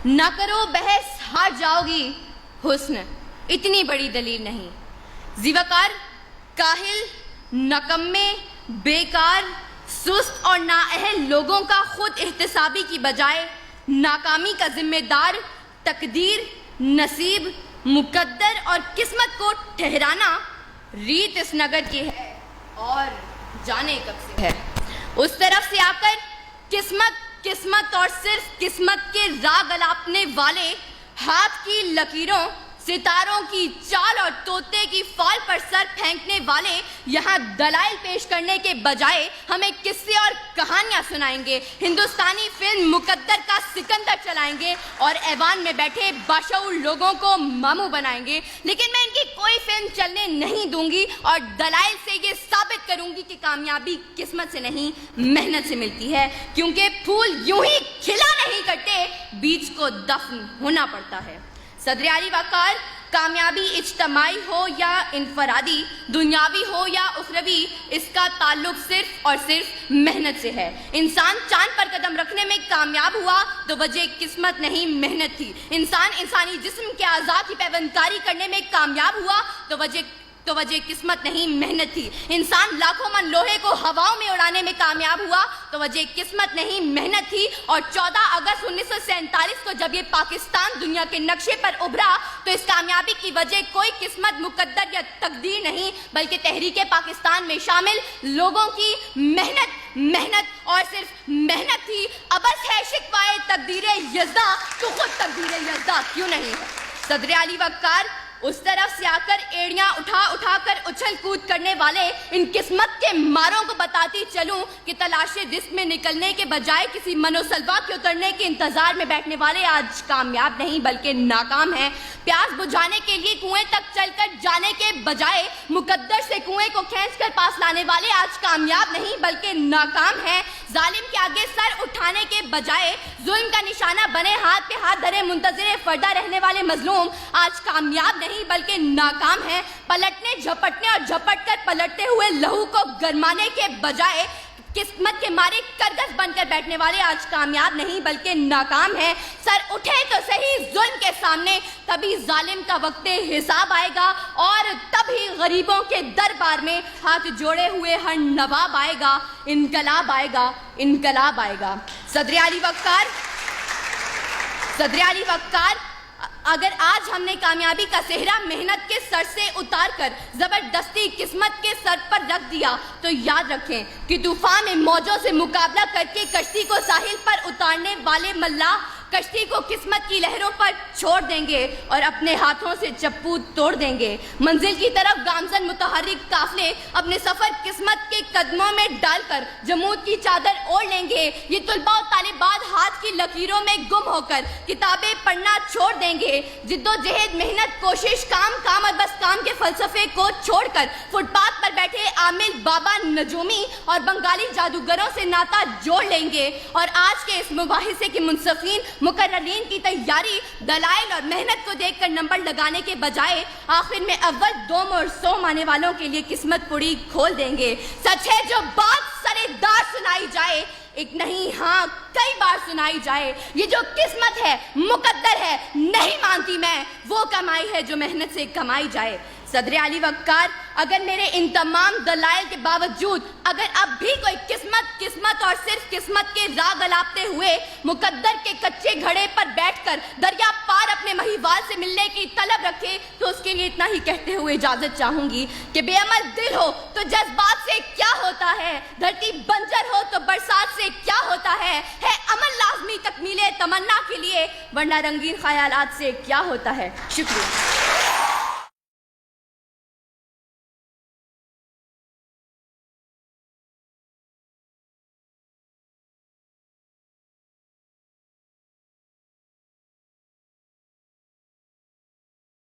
نہ کرو بحث ہار جاؤ گی، حسن اتنی بڑی دلیل نہیں۔ زیوکار، کاہل، نکمے، بیکار، سست اور نااہل لوگوں کا خود احتسابی کی بجائے ناکامی کا ذمہ دار تقدیر، نصیب، مقدر اور قسمت کو ٹھہرانا ریت اس نگر کی ہے اور جانے کب سے ہے۔ اس طرف سے آ کر قسمت اور صرف قسمت کے راگ الاپنے والے ہاتھ کی لکیروں، ستاروں کی چال اور طوطے کی فال پر سر پھینکنے والے یہاں دلائل پیش کرنے کے بجائے ہمیں قصے اور کہانیاں سنائیں گے، ہندوستانی فلم مقدر کا سکندر چلائیں گے اور ایوان میں بیٹھے باشعور لوگوں کو ماموں بنائیں گے، لیکن میں ان کی کوئی فلم چلنے نہیں دوں گی اور دلائل سے یہ ثابت کروں گی کہ کامیابی قسمت سے نہیں محنت سے ملتی ہے، کیونکہ پھول یوں ہی کھلا نہیں کرتے، بیج کو دفن ہونا پڑتا ہے۔ صدر علی وقار، کامیابی اجتماعی ہو یا انفرادی، دنیاوی ہو یا اخروی، اس کا تعلق صرف اور صرف محنت سے ہے۔ انسان چاند پر قدم رکھنے میں کامیاب ہوا تو وجہ قسمت نہیں محنت تھی۔ انسان انسانی جسم کے اعضاء کی پیوند کاری کرنے میں کامیاب ہوا تو وجہ قسمت نہیں محنت تھی۔ انسان لاکھوں من لوہے کو ہواؤں میں اڑانے میں کامیاب ہوا تو وجہ قسمت نہیں محنت تھی۔ اور 14 اگست 1947 کو جب یہ پاکستان دنیا کے نقشے پر ابھرا تو اس کامیابی کی وجہ کوئی قسمت، مقدر یا تقدیر نہیں بلکہ تحریک پاکستان میں شامل لوگوں کی محنت اور صرف محنت تھی۔ ابس ہے شکوائے تقدیر یزداں تو خود تقدیر یزداں کیوں نہیں ہے۔ صدر علی وقار، اس طرف سے آ کر ایڑیاں اٹھا کر اچھل کود کرنے والے ان قسمت کے ماروں کو بتاتی چلوں کہ تلاش رزق میں نکلنے کے بجائے کسی منوسلوا کے اترنے کے انتظار میں بیٹھنے والے آج کامیاب نہیں بلکہ ناکام ہیں۔ پیاس بجھانے کے لیے کنویں تک چل کر جانے کے بجائے مقدر سے کنویں کو کھینچ کر پاس لانے والے آج کامیاب نہیں بلکہ ناکام ہیں۔ ظالم کے آگے سر اٹھانے کے بجائے ظلم کا نشانہ بنے ہاتھ پہ ہاتھ دھرے منتظر فردہ رہنے والے مظلوم آج کامیاب نہیں بلکہ ناکام ہیں۔ پلٹنے، جھپٹنے اور جھپٹ کر پلٹتے ہوئے لہو کو گرمانے کے بجائے قسمت کے مارے کرگس بن کر بیٹھنے والے آج کامیاب نہیں بلکہ ناکام ہیں۔ سر اٹھے تو صحیح ظلم کے سامنے، تبھی ظالم کا وقت حساب آئے گا اور تبھی غریبوں کے دربار میں ہاتھ جوڑے ہوئے ہر نواب آئے گا، انقلاب آئے گا، انقلاب آئے گا۔ صدر علی وقار، اگر آج ہم نے کامیابی کا صحرا محنت کے سر سے اتار کر زبردستی قسمت کے سر پر رکھ دیا تو یاد رکھیں کہ طوفان میں موجوں سے مقابلہ کر کے کشتی کو ساحل پر اتارنے والے ملاح کشتی کو قسمت کی لہروں پر چھوڑ دیں گے اور اپنے ہاتھوں سے چپو توڑ دیں گے۔ منزل کی طرف گامزن متحرک قافلے اپنے سفر قسمت کے قدموں میں ڈال کر جمود کی چادر اوڑھ لیں گے۔ یہ طلباء و طالبات ہاتھ کی لکیروں میں گم ہو کر کتابیں پڑھنا چھوڑ دیں گے۔ جد و جہد، محنت، کوشش، کام اور بس کام کے فلسفے کو چھوڑ کر فٹ پاتھ پر بیٹھے عامل، بابا، نجومی اور بنگالی جادوگروں سے ناطہ جوڑ لیں گے اور آج کے اس مباحثے کے منصفین، مقررین کی تیاری دلائل اور محنت کو دیکھ کر نمبر لگانے کے بجائے آخر میں اول، دوم اور سوم آنے والوں کے لیے قسمت پڑی کھول دیں گے۔ سچ ہے جو بات سرے دار سنائی جائے، ایک نہیں ہاں کئی بار سنائی جائے، یہ جو قسمت ہے، مقدر ہے، نہیں مانتی میں وہ کمائی ہے جو محنت سے کمائی جائے۔ صدر علی وقار، اگر میرے ان تمام دلائل کے باوجود اگر اب بھی کوئی قسمت اور صرف قسمت کے راگ الاپتے ہوئے مقدر کے کچے گھڑے پر بیٹھ کر دریا پار اپنے مہیوال سے ملنے کی طلب رکھے تو اس کے لیے اتنا ہی کہتے ہوئے اجازت چاہوں گی کہ بے عمل دل ہو تو جذبات سے کیا ہوتا ہے، دھرتی بنجر ہو تو برسات سے کیا ہوتا ہے عمل لازمی تکمیل تمنا کے لیے، ورنہ رنگین خیالات سے کیا ہوتا ہے۔ شکریہ۔